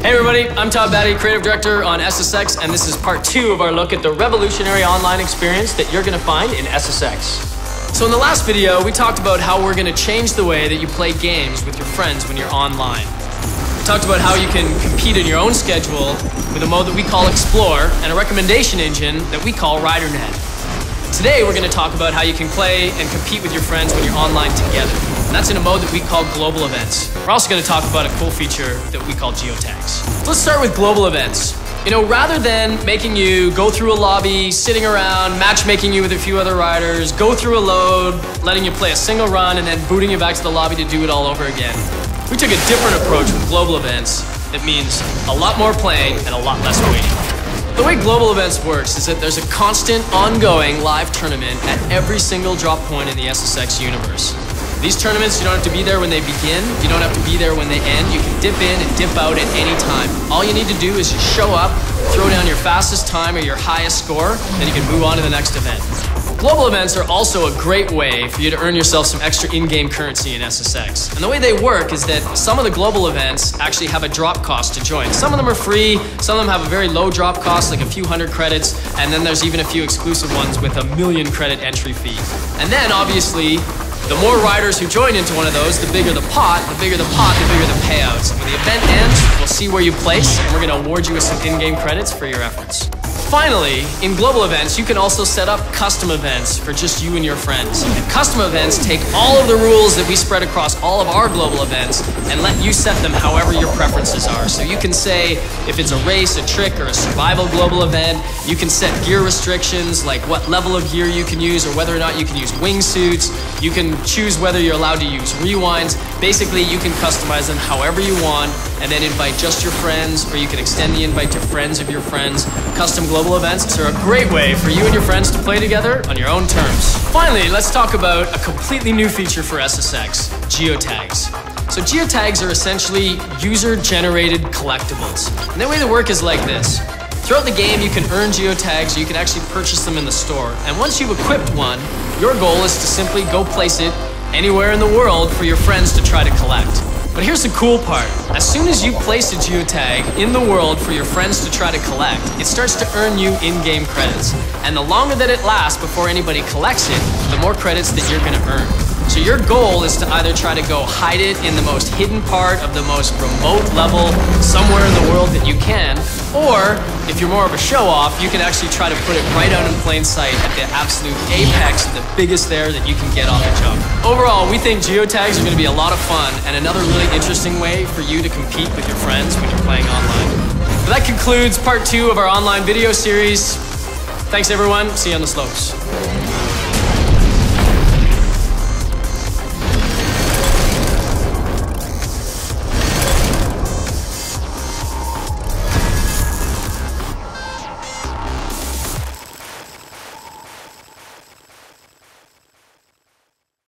Hey everybody, I'm Todd Batty, Creative Director on SSX, and this is part 2 of our look at the revolutionary online experience that you're going to find in SSX. So in the last video, we talked about how we're going to change the way that you play games with your friends when you're online. We talked about how you can compete in your own schedule with a mode that we call Explore and a recommendation engine that we call RiderNet. Today we're going to talk about how you can play and compete with your friends when you're online together. And that's in a mode that we call global events. We're also going to talk about a cool feature that we call geotags. Let's start with global events. You know, rather than making you go through a lobby, sitting around, matchmaking you with a few other riders, go through a load, letting you play a single run, and then booting you back to the lobby to do it all over again, we took a different approach with global events that means a lot more playing and a lot less waiting. The way global events works is that there's a constant, ongoing live tournament at every single drop point in the SSX universe. These tournaments, you don't have to be there when they begin, you don't have to be there when they end, you can dip in and dip out at any time. All you need to do is just show up, throw down your fastest time or your highest score, then you can move on to the next event. Global events are also a great way for you to earn yourself some extra in-game currency in SSX. And the way they work is that some of the global events actually have a drop cost to join. Some of them are free, some of them have a very low drop cost, like a few hundred credits, and then there's even a few exclusive ones with a 1,000,000 credit entry fee. And then, obviously, the more riders who join into one of those, the bigger the pot, the bigger the payouts. And when the event ends, we'll see where you place, and we're going to award you with some in-game credits for your efforts. Finally, in global events, you can also set up custom events for just you and your friends. And custom events take all of the rules that we spread across all of our global events and let you set them however your preferences are. So you can say if it's a race, a trick, or a survival global event, you can set gear restrictions like what level of gear you can use or whether or not you can use wingsuits. You can choose whether you're allowed to use rewinds. Basically, you can customize them however you want and then invite just your friends, or you can extend the invite to friends of your friends. Custom global events are a great way for you and your friends to play together on your own terms. Finally, let's talk about a completely new feature for SSX, geotags. So geotags are essentially user-generated collectibles. And the way they work is like this. Throughout the game, you can earn geotags, or you can actually purchase them in the store. And once you've equipped one, your goal is to simply go place it anywhere in the world for your friends to try to collect. But here's the cool part. As soon as you place a geotag in the world for your friends to try to collect, it starts to earn you in-game credits. And the longer that it lasts before anybody collects it, the more credits that you're going to earn. So your goal is to either try to go hide it in the most hidden part of the most remote level somewhere in the world that you can, or if you're more of a show-off, you can actually try to put it right out in plain sight at the absolute apex of the biggest there that you can get off the jump. Overall, we think geotags are going to be a lot of fun and another really interesting way for you to compete with your friends when you're playing online. So that concludes part 2 of our online video series. Thanks everyone, see you on the slopes.